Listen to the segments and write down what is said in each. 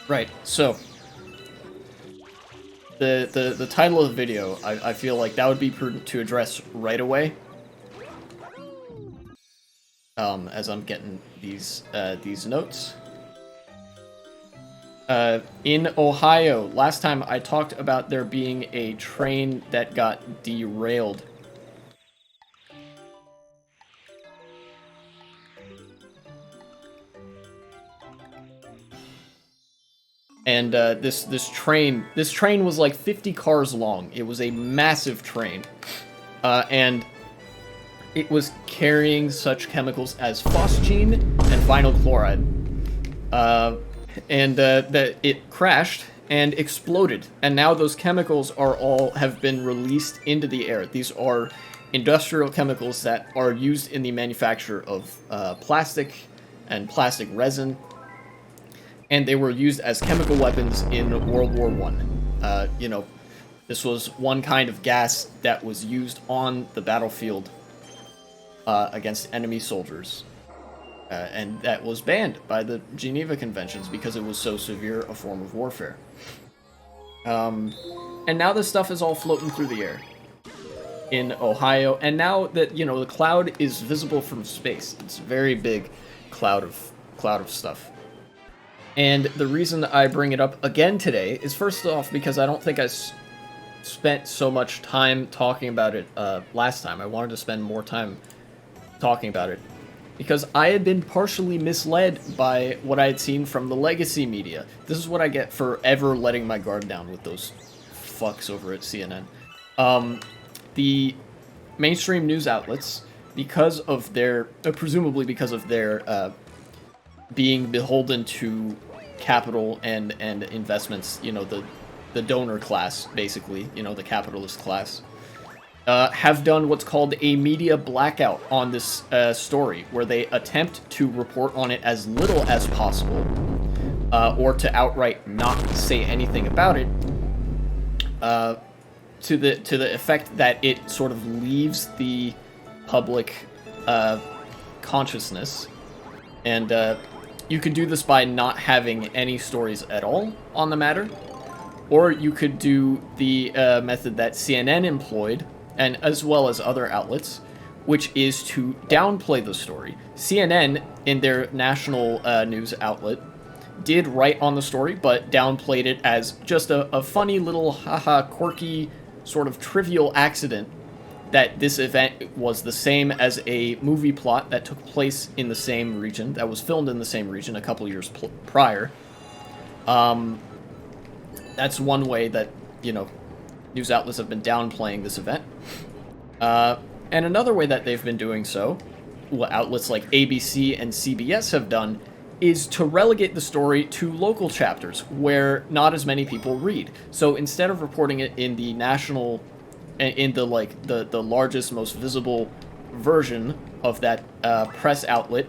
Right, so the title of the video, I feel like that would be prudent to address right away. As I'm getting these notes. In Ohio, last time I talked about there being a train that got derailed. And this train was like 50 cars long. It was a massive train, and it was carrying such chemicals as phosgene and vinyl chloride. And that it crashed and exploded, and now those chemicals have been released into the air. These are industrial chemicals that are used in the manufacture of plastic and plastic resin, and they were used as chemical weapons in World War I. This was one kind of gas that was used on the battlefield against enemy soldiers. And that was banned by the Geneva Conventions because it was so severe a form of warfare. And now this stuff is all floating through the air in Ohio, and now that, the cloud is visible from space. It's a very big cloud of stuff. And the reason I bring it up again today is, first off, because I don't think I spent so much time talking about it last time. I wanted to spend more time talking about it, because I had been partially misled by what I had seen from the legacy media. This is what I get for ever letting my guard down with those fucks over at CNN. The mainstream news outlets, because of their, presumably because of their being beholden to capital and investments, the donor class, basically, the capitalist class, have done what's called a media blackout on this story, where they attempt to report on it as little as possible, or to outright not say anything about it, to the effect that it sort of leaves the public consciousness. And you could do this by not having any stories at all on the matter, or you could do the method that CNN employed, and as well as other outlets, which is to downplay the story. CNN, in their national news outlet, did write on the story, but downplayed it as just a funny little haha quirky sort of trivial accident, that this event was the same as a movie plot that took place in the same region, that was filmed in the same region a couple years prior. That's one way that, news outlets have been downplaying this event. And another way that they've been doing so, what outlets like ABC and CBS have done, is to relegate the story to local chapters where not as many people read. So instead of reporting it in the national, in the largest, most visible version of that press outlet,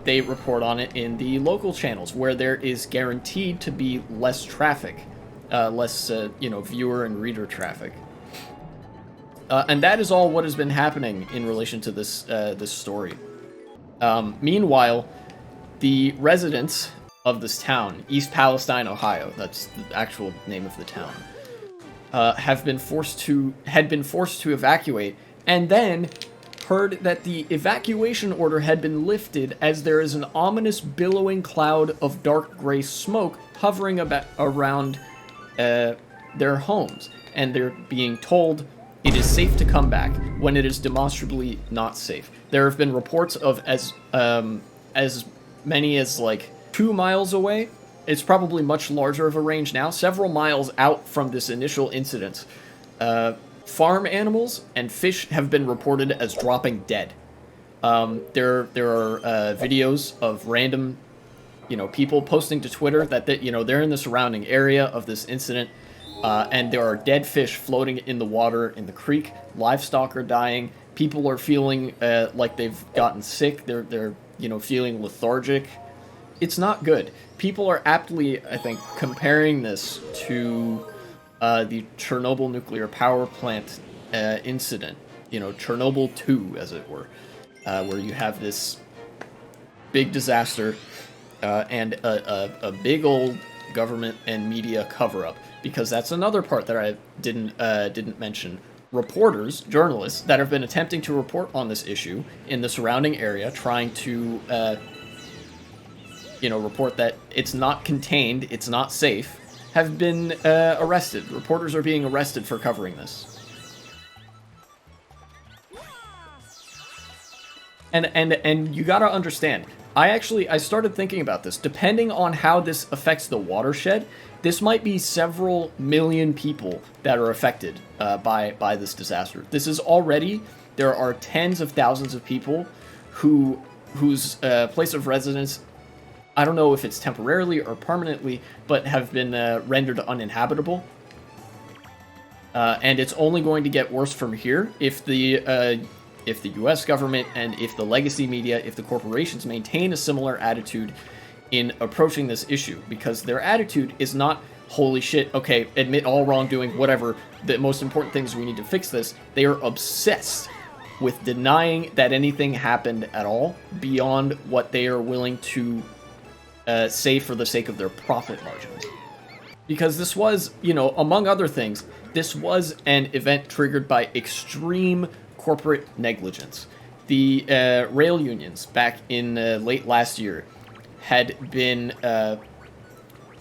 they report on it in the local channels where there is guaranteed to be less traffic, less viewer and reader traffic. And that is all what has been happening in relation to this story. Meanwhile, the residents of this town, East Palestine, Ohio, that's the actual name of the town, had been forced to evacuate, and then heard that the evacuation order had been lifted as there is an ominous billowing cloud of dark gray smoke hovering around their homes, and they're being told it is safe to come back when it is demonstrably not safe. There have been reports of as many as 2 miles away. It's probably much larger of a range now, several miles out from this initial incident. Farm animals and fish have been reported as dropping dead. There are videos of random, people posting to Twitter that they're in the surrounding area of this incident, and there are dead fish floating in the water in the creek. Livestock are dying. People are feeling like they've gotten sick. They're feeling lethargic. It's not good. People are aptly, I think, comparing this to the Chernobyl nuclear power plant incident. Chernobyl 2, as it were, where you have this big disaster and a big old government and media cover-up, because that's another part that I didn't mention. Reporters, journalists that have been attempting to report on this issue in the surrounding area, trying to report that it's not contained, it's not safe, have been arrested. Reporters are being arrested for covering this. And you gotta understand, I started thinking about this. Depending on how this affects the watershed, this might be several million people that are affected by this disaster. This is already, there are tens of thousands of people whose place of residence, I don't know if it's temporarily or permanently, but have been rendered uninhabitable. And it's only going to get worse from here if the U.S. government and if the legacy media, if the corporations maintain a similar attitude in approaching this issue, because their attitude is not, holy shit, okay, admit all wrongdoing, whatever, the most important thing is we need to fix this. They are obsessed with denying that anything happened at all beyond what they are willing to say for the sake of their profit margins. Because this was, among other things, this was an event triggered by extreme corporate negligence. The rail unions back in late last year had been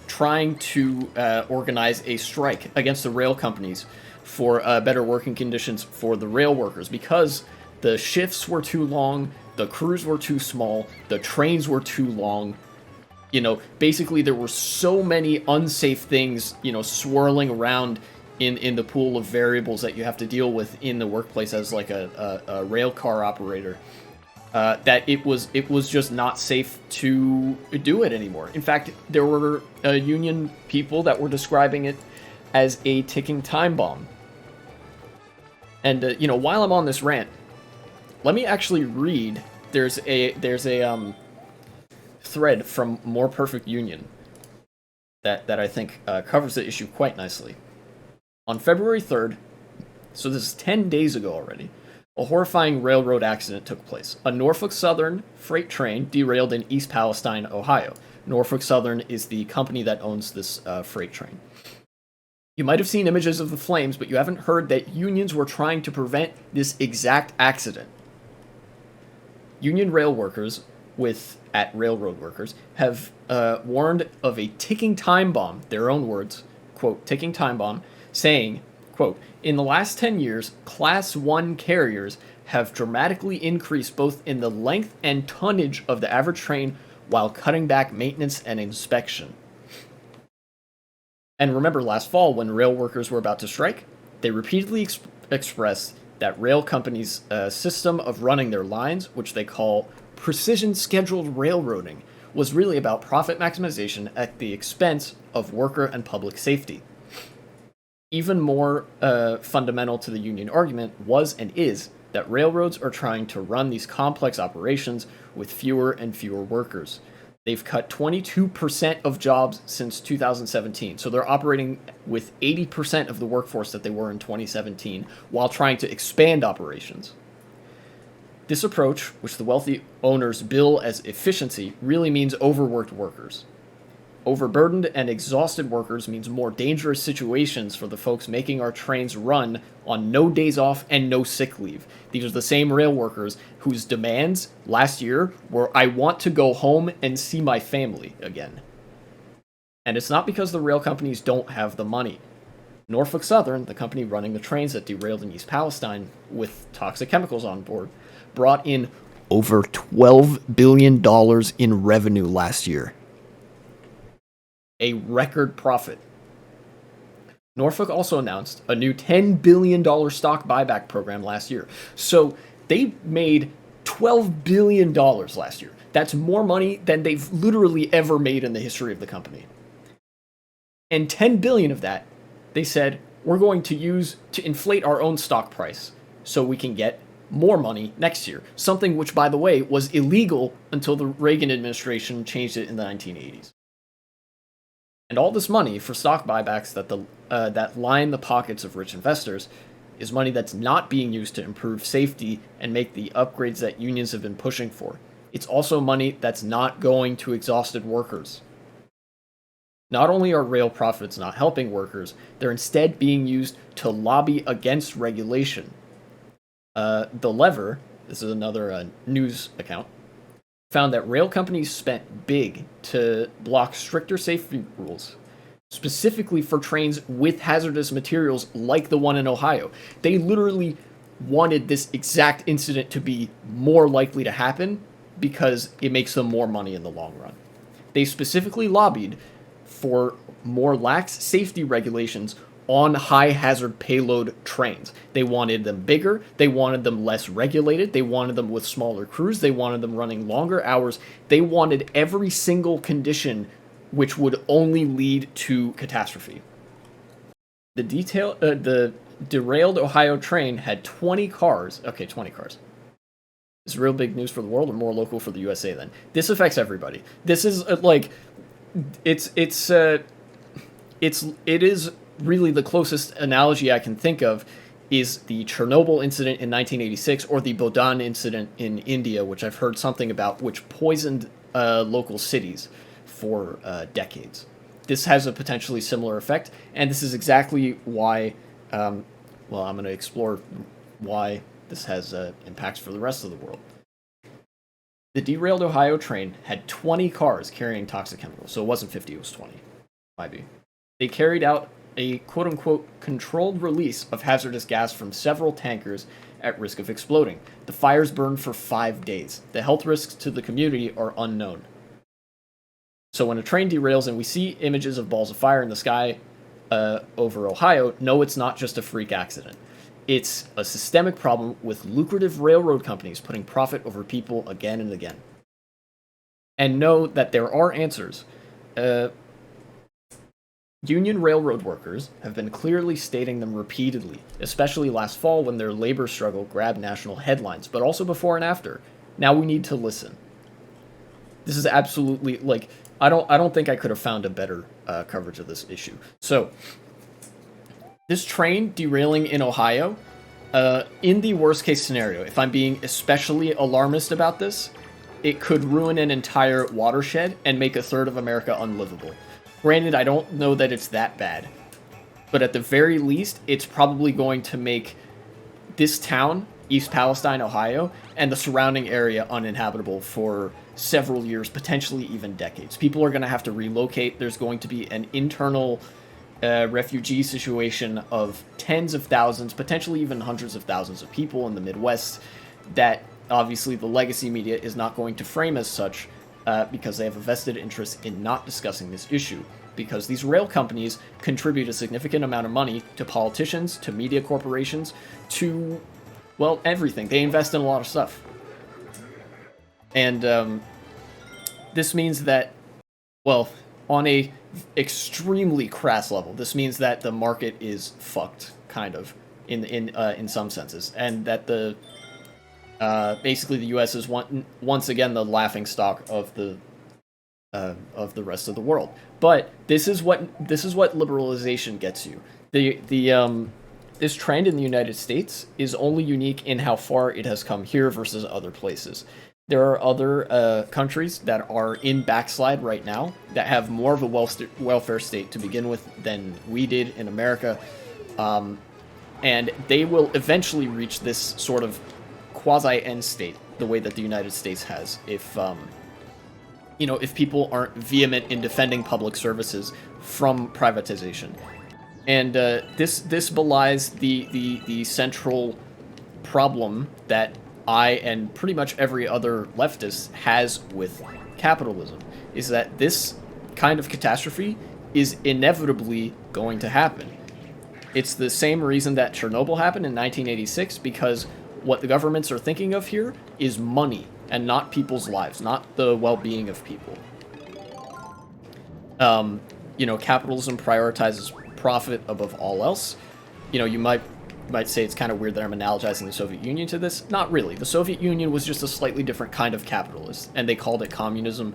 trying to organize a strike against the rail companies for better working conditions for the rail workers, because the shifts were too long, the crews were too small, the trains were too long. Basically there were so many unsafe things, swirling around in the pool of variables that you have to deal with in the workplace as like a rail car operator, that it was just not safe to do it anymore. In fact, there were union people that were describing it as a ticking time bomb. And while I'm on this rant, let me actually read. There's a thread from More Perfect Union that I think covers the issue quite nicely. On February 3rd, so this is 10 days ago already, a horrifying railroad accident took place. A Norfolk Southern freight train derailed in East Palestine, Ohio. Norfolk Southern is the company that owns this freight train. You might have seen images of the flames, but you haven't heard that unions were trying to prevent this exact accident. Union rail workers at Railroad Workers have warned of a ticking time bomb, their own words, quote, ticking time bomb, saying, quote, in the last 10 years, Class 1 carriers have dramatically increased both in the length and tonnage of the average train while cutting back maintenance and inspection. And remember last fall when rail workers were about to strike? They repeatedly expressed that rail companies' system of running their lines, which they call precision scheduled railroading, was really about profit maximization at the expense of worker and public safety. Even more fundamental to the union argument was and is that railroads are trying to run these complex operations with fewer and fewer workers. They've cut 22% of jobs since 2017, so they're operating with 80% of the workforce that they were in 2017 while trying to expand operations. This approach, which the wealthy owners bill as efficiency, really means overworked workers. Overburdened and exhausted workers means more dangerous situations for the folks making our trains run on no days off and no sick leave. These are the same rail workers whose demands last year were, I want to go home and see my family again. And it's not because the rail companies don't have the money. Norfolk Southern, the company running the trains that derailed in East Palestine with toxic chemicals on board, brought in over $12 billion in revenue last year. A record profit. Norfolk also announced a new $10 billion stock buyback program last year. So they made $12 billion last year. That's more money than they've literally ever made in the history of the company. And $10 billion of that, they said, we're going to use to inflate our own stock price so we can get more money next year. Something which, by the way, was illegal until the Reagan administration changed it in the 1980s. And all this money for stock buybacks that line the pockets of rich investors is money that's not being used to improve safety and make the upgrades that unions have been pushing for. It's also money that's not going to exhausted workers. Not only are rail profits not helping workers, they're instead being used to lobby against regulation. The Lever, this is another news account, found that rail companies spent big to block stricter safety rules, specifically for trains with hazardous materials like the one in Ohio. They literally wanted this exact incident to be more likely to happen because it makes them more money in the long run. They specifically lobbied for more lax safety regulations on high hazard payload trains. They wanted them bigger, they wanted them less regulated, they wanted them with smaller crews, they wanted them running longer hours. They wanted every single condition which would only lead to catastrophe. The derailed Ohio train had 20 cars. Okay, 20 cars. It's real big news for the world, or more local for the USA. Then this affects everybody. This is it is really the closest analogy I can think of is the Chernobyl incident in 1986 or the Bodan incident in India, which I've heard something about, which poisoned local cities for decades. This has a potentially similar effect, and this is exactly why, I'm going to explore why this has impacts for the rest of the world. The derailed Ohio train had 20 cars carrying toxic chemicals, so it wasn't 50, it was 20. Might be. They carried out a quote-unquote controlled release of hazardous gas from several tankers at risk of exploding. The fires burned for 5 days. The health risks to the community are unknown. So when a train derails and we see images of balls of fire in the sky over Ohio, no, it's not just a freak accident. It's a systemic problem with lucrative railroad companies putting profit over people again and again. And know that there are answers. Union railroad workers have been clearly stating them repeatedly, especially last fall when their labor struggle grabbed national headlines, but also before and after. Now we need to listen. This is absolutely, I don't think I could have found a better coverage of this issue. So, this train derailing in Ohio, in the worst case scenario, if I'm being especially alarmist about this, it could ruin an entire watershed and make a third of America unlivable. Granted, I don't know that it's that bad, but at the very least, it's probably going to make this town, East Palestine, Ohio, and the surrounding area uninhabitable for several years, potentially even decades. People are going to have to relocate. There's going to be an internal refugee situation of tens of thousands, potentially even hundreds of thousands of people in the Midwest that obviously the legacy media is not going to frame as such because they have a vested interest in not discussing this issue. Because these rail companies contribute a significant amount of money to politicians, to media corporations, to, well, everything. They invest in a lot of stuff. And this means that, well, on a extremely crass level, this means that the market is fucked, kind of, in some senses, and that the basically the U.S. is once again the laughingstock of the rest of the world. But this is what liberalization gets you. This trend in the United States is only unique in how far it has come here versus other places. There are other countries that are in backslide right now that have more of a welfare state to begin with than we did in America. And they will eventually reach this sort of quasi-end state, the way that the United States has, if people aren't vehement in defending public services from privatization. And this belies the central problem that I and pretty much every other leftist has with capitalism, is that this kind of catastrophe is inevitably going to happen. It's the same reason that Chernobyl happened in 1986, because what the governments are thinking of here is money and not people's lives, not the well-being of people. Capitalism prioritizes profit above all else. You might say it's kind of weird that I'm analogizing the Soviet Union to this. Not really. The Soviet Union was just a slightly different kind of capitalist, and they called it communism.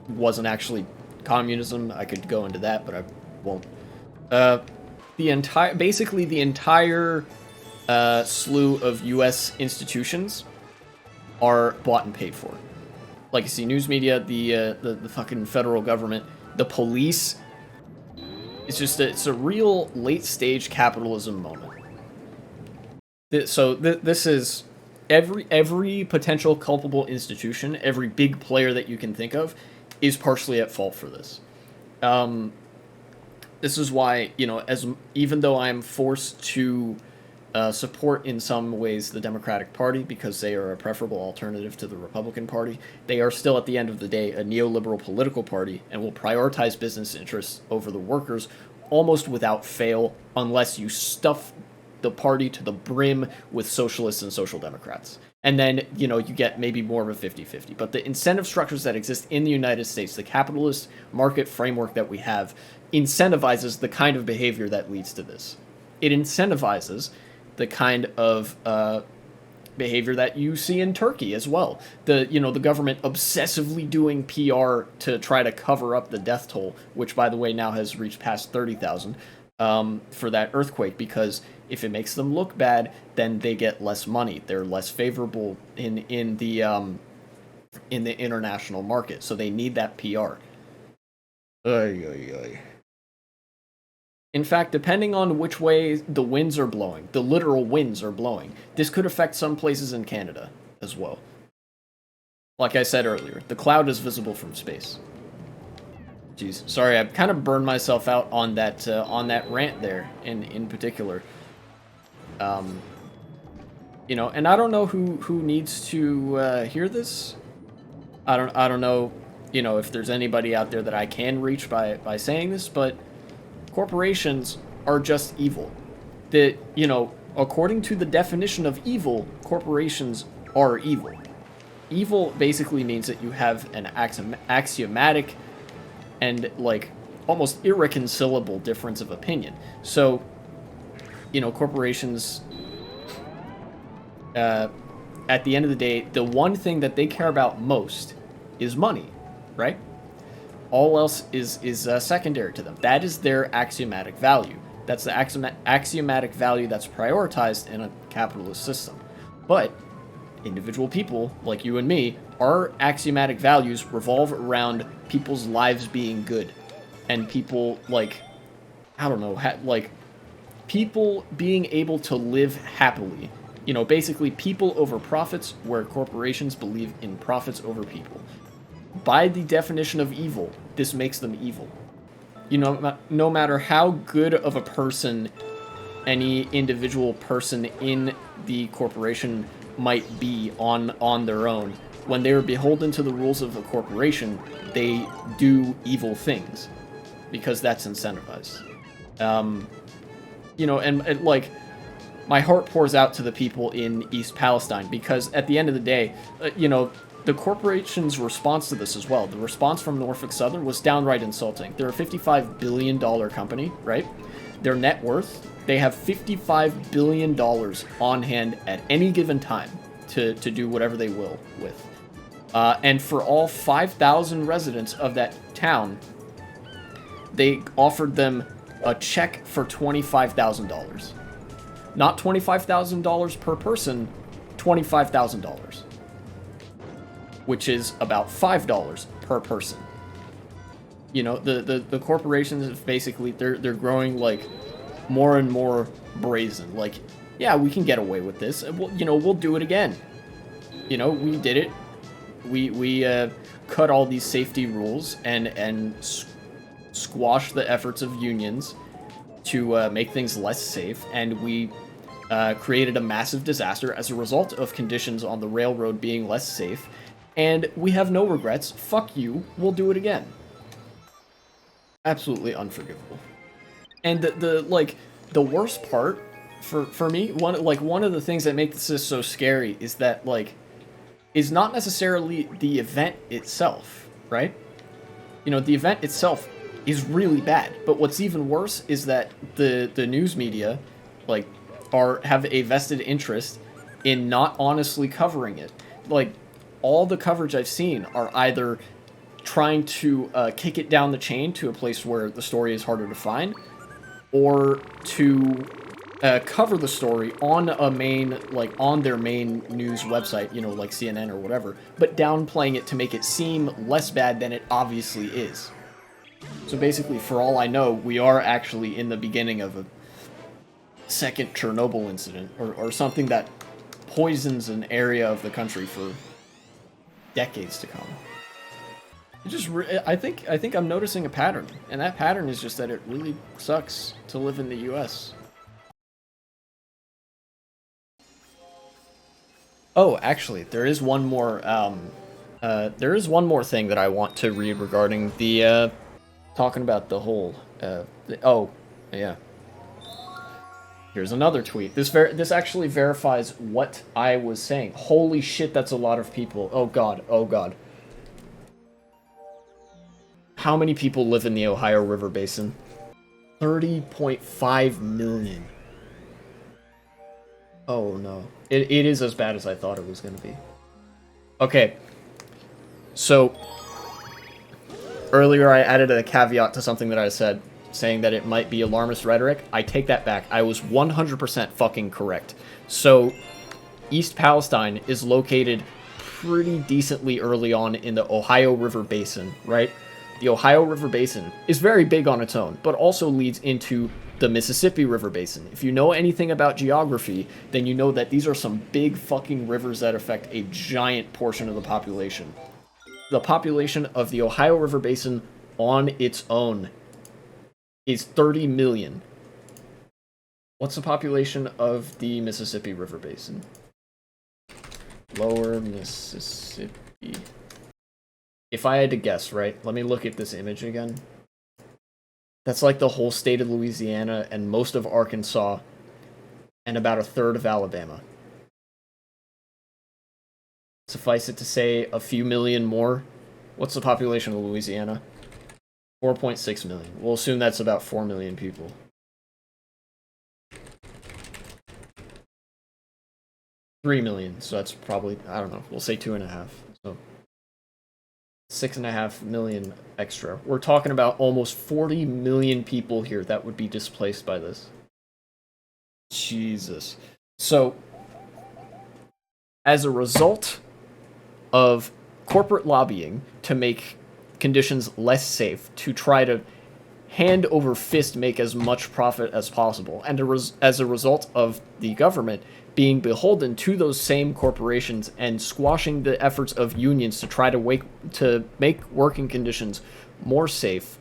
It wasn't actually communism. I could go into that, but I won't. The entire slew of U.S. institutions are bought and paid for. Like you see, news media, the fucking federal government, the police, It's a real late-stage capitalism moment. So this is every potential culpable institution, every big player that you can think of, is partially at fault for this. This is why, as even though I'm forced to support in some ways the Democratic Party because they are a preferable alternative to the Republican Party, they are still at the end of the day a neoliberal political party and will prioritize business interests over the workers almost without fail, unless you stuff the party to the brim with socialists and social democrats. And then, you get maybe more of a 50-50. But the incentive structures that exist in the United States, the capitalist market framework that we have, incentivizes the kind of behavior that leads to this. It incentivizes the kind of behavior that you see in Turkey as well. The government obsessively doing PR to try to cover up the death toll, which, by the way, now has reached past 30,000 for that earthquake, because if it makes them look bad, then they get less money. They're less favorable in the international market, so they need that PR. Ay, ay, ay. In fact, depending on which way the winds are blowing, the literal winds are blowing, this could affect some places in Canada as well. Like I said earlier, the cloud is visible from space. Jeez, sorry, I've kind of burned myself out on that rant there in particular. And I don't know who needs to hear this. I don't know, if there's anybody out there that I can reach by saying this, but corporations are just evil. According to the definition of evil, corporations are evil. Evil basically means that you have an axiomatic and, almost irreconcilable difference of opinion. So, corporations, at the end of the day, the one thing that they care about most is money, right? All else is secondary to them. That is their axiomatic value. That's the axiomatic value that's prioritized in a capitalist system. But individual people, like you and me, our axiomatic values revolve around people's lives being good. And people, people being able to live happily. Basically people over profits, where corporations believe in profits over people. By the definition of evil, this makes them evil. No matter how good of a person any individual person in the corporation might be on their own, when they are beholden to the rules of a corporation, they do evil things because that's incentivized. My heart pours out to the people in East Palestine because at the end of the day, the corporation's response to this as well, the response from Norfolk Southern was downright insulting. They're a $55 billion company, right? Their net worth, they have $55 billion on hand at any given time to do whatever they will with. And for all 5,000 residents of that town, they offered them a check for $25,000. Not $25,000 per person, $25,000. Which is about $5 per person. The corporations basically, they're growing more and more brazen. Yeah, we can get away with this. We'll do it again. We did it. We cut all these safety rules and squash the efforts of unions to make things less safe, and we created a massive disaster as a result of conditions on the railroad being less safe. And we have no regrets. Fuck you. We'll do it again. Absolutely unforgivable. And the worst part for me, one of the things that makes this so scary is that is not necessarily the event itself, right? The event itself is really bad. But what's even worse is that the news media have a vested interest in not honestly covering it. All the coverage I've seen are either trying to kick it down the chain to a place where the story is harder to find, or to cover the story on on their main news website, like CNN or whatever, but downplaying it to make it seem less bad than it obviously is. So basically, for all I know, we are actually in the beginning of a second Chernobyl incident, or something that poisons an area of the country for decades to come. I think I'm noticing a pattern, and that pattern is just that it really sucks to live in the U.S. Oh, actually, there is one more. There is one more thing that I want to read regarding the talking about the whole. Oh, yeah. Here's another tweet. This actually verifies what I was saying. Holy shit, that's a lot of people. Oh god. Oh god. How many people live in the Ohio River Basin? 30.5 million. Oh no. It is as bad as I thought it was going to be. Okay. So, earlier I added a caveat to something that I said, saying that it might be alarmist rhetoric. I take that back. I was 100% fucking correct. So, East Palestine is located pretty decently early on in the Ohio River Basin, right? The Ohio River Basin is very big on its own, but also leads into the Mississippi River Basin. If you know anything about geography, then you know that these are some big fucking rivers that affect a giant portion of the population. The population of the Ohio River Basin on its own is 30 million. What's the population of the Mississippi River Basin? Lower Mississippi. If I had to guess, right? Let me look at this image again. That's like the whole state of Louisiana and most of Arkansas and about a third of Alabama. Suffice it to say, a few million more. What's the population of Louisiana? 4.6 million. We'll assume that's about 4 million people. $3 million, so that's probably, I don't know, we'll say 2.5. So 6.5 million extra. We're talking about almost 40 million people here that would be displaced by this. Jesus. So, as a result of corporate lobbying to make conditions less safe, to try to hand over fist make as much profit as possible, and as a result of the government being beholden to those same corporations and squashing the efforts of unions to try to make working conditions more safe,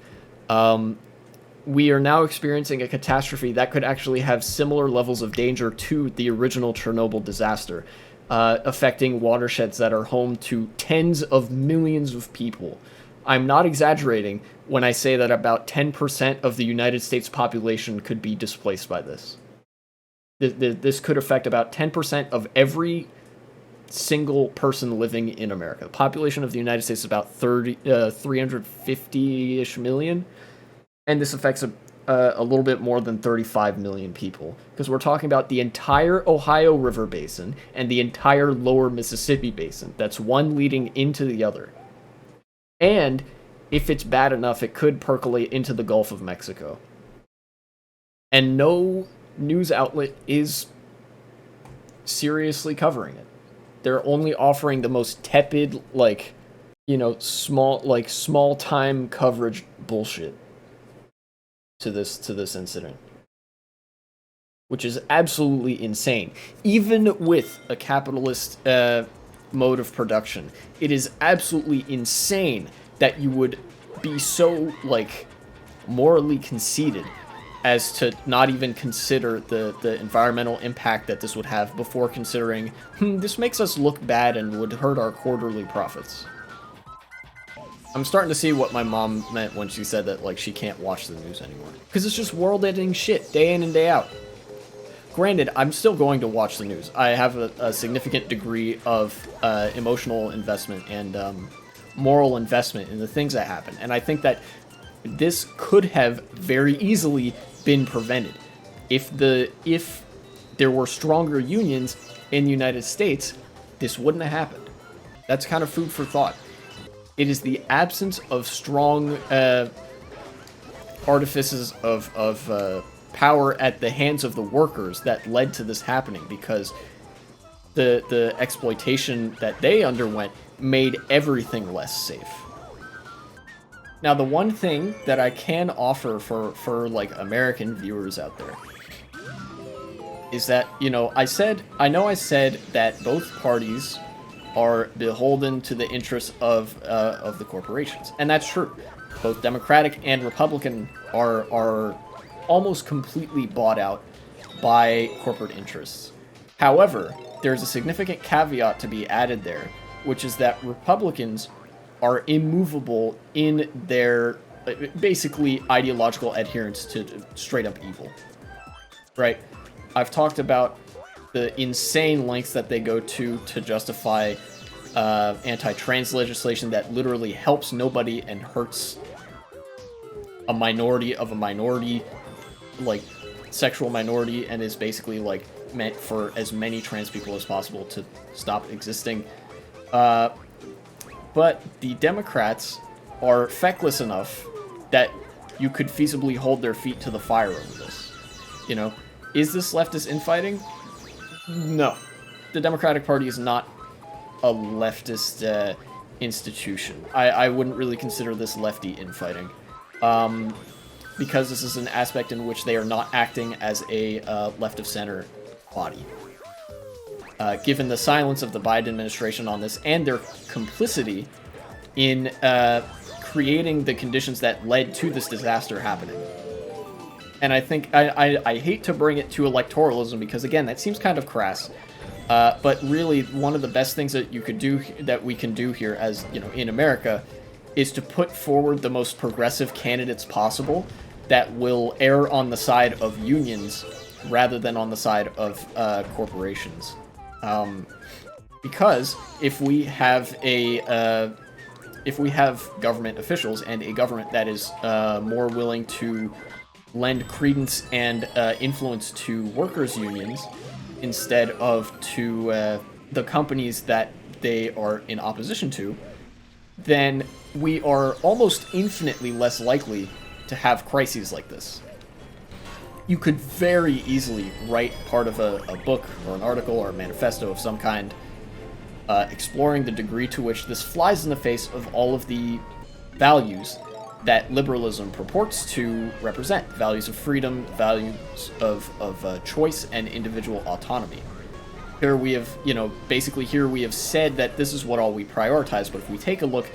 we are now experiencing a catastrophe that could actually have similar levels of danger to the original Chernobyl disaster, affecting watersheds that are home to tens of millions of people. I'm not exaggerating when I say that about 10% of the United States population could be displaced by this. This could affect about 10% of every single person living in America. The population of the United States is about 350-ish million, and this affects a little bit more than 35 million people, because we're talking about the entire Ohio River Basin and the entire lower Mississippi Basin. That's one leading into the other. And if it's bad enough, it could percolate into the Gulf of Mexico. And no news outlet is seriously covering it. They're only offering the most tepid, small time coverage bullshit to this incident, which is absolutely insane. Even with a capitalist mode of production, it is absolutely insane that you would be so morally conceited as to not even consider the environmental impact that this would have before considering, this makes us look bad and would hurt our quarterly profits. I'm starting to see what my mom meant when she said that, she can't watch the news anymore. Because it's just world-ending shit, day in and day out. Granted, I'm still going to watch the news. I have a significant degree of emotional investment and moral investment in the things that happen. And I think that this could have very easily been prevented if there were stronger unions in the United States. This wouldn't have happened. That's kind of food for thought. It is the absence of strong artifices of power at the hands of the workers that led to this happening, because the exploitation that they underwent made everything less safe. Now, the one thing that I can offer for like American viewers out there is that, you know, I know I said that both parties are beholden to the interests of the corporations, and that's true. Both Democratic and Republican are almost completely bought out by corporate interests. However, there's a significant caveat to be added there, which is that Republicans are immovable in their basically ideological adherence to straight up evil. Right? I've talked about the insane lengths that they go to justify anti-trans legislation that literally helps nobody and hurts a minority of a minority, like sexual minority, and is basically like meant for as many trans people as possible to stop existing. But the Democrats are feckless enough that you could feasibly hold their feet to the fire over this. You know, is this leftist infighting? No. The Democratic Party is not a leftist institution. I wouldn't really consider this lefty infighting. Because this is an aspect in which they are not acting as a left-of-center body. Given the silence of the Biden administration on this and their complicity in creating the conditions that led to this disaster happening. And I think, I hate to bring it to electoralism because, again, that seems kind of crass. But really, one of the best things that we can do here as, you know, in America is to put forward the most progressive candidates possible that will err on the side of unions rather than on the side of corporations. Because if we have government officials and a government that is more willing to lend credence and influence to workers' unions instead of to the companies that they are in opposition to, then we are almost infinitely less likely to have crises like this. You could very easily write part of a book or an article or a manifesto of some kind exploring the degree to which this flies in the face of all of the values that liberalism purports to represent. Values of freedom, values of choice and individual autonomy. Here we have, you know, basically here we have said that this is what all we prioritize, but if we take a look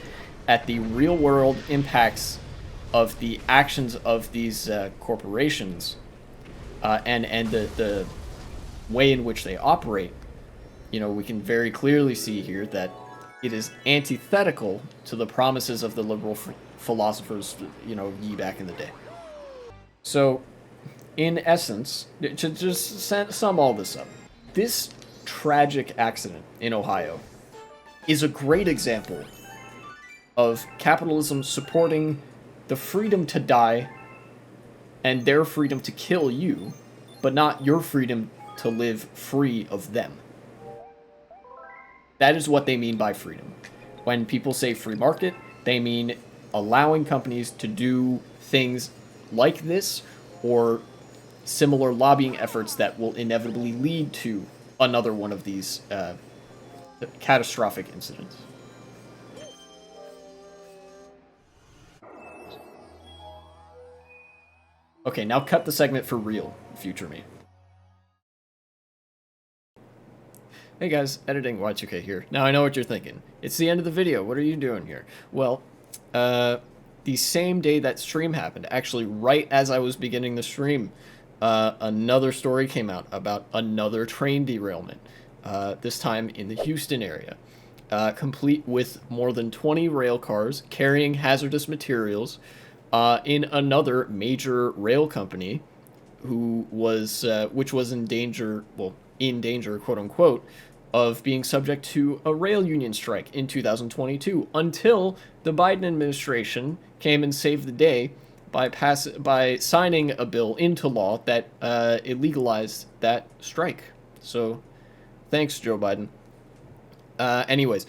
at the real world impacts of the actions of these corporations and the way in which they operate, you know, we can very clearly see here that it is antithetical to the promises of the liberal philosophers, you know, ye back in the day. So, in essence, to just sum all this up, this tragic accident in Ohio is a great example of capitalism supporting the freedom to die and their freedom to kill you, but not your freedom to live free of them. That is what they mean by freedom. When people say free market, they mean allowing companies to do things like this or similar lobbying efforts that will inevitably lead to another one of these catastrophic incidents. Okay, now cut the segment for real, future me. Hey guys, editing Y2K here. Now I know what you're thinking. It's the end of the video, what are you doing here? Well, the same day that stream happened, actually right as I was beginning the stream, another story came out about another train derailment, this time in the Houston area, complete with more than 20 rail cars carrying hazardous materials in another major rail company which was in danger, quote unquote, of being subject to a rail union strike in 2022 until the Biden administration came and saved the day by signing a bill into law that illegalized that strike. So, thanks, Joe Biden. Anyways,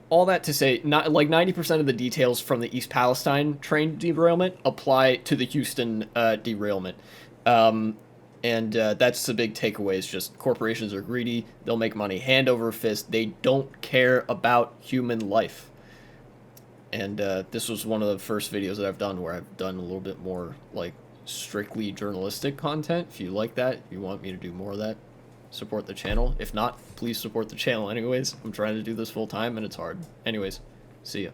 all that to say, not like 90% of the details from the East Palestine train derailment apply to the Houston derailment. And that's the big takeaway, is just corporations are greedy, they'll make money hand over fist, they don't care about human life. And this was one of the first videos that I've done where I've done a little bit more like strictly journalistic content. If you like that, you want me to do more of that, support the channel. If not, please support the channel anyways. I'm trying to do this full time and it's hard. Anyways, see ya.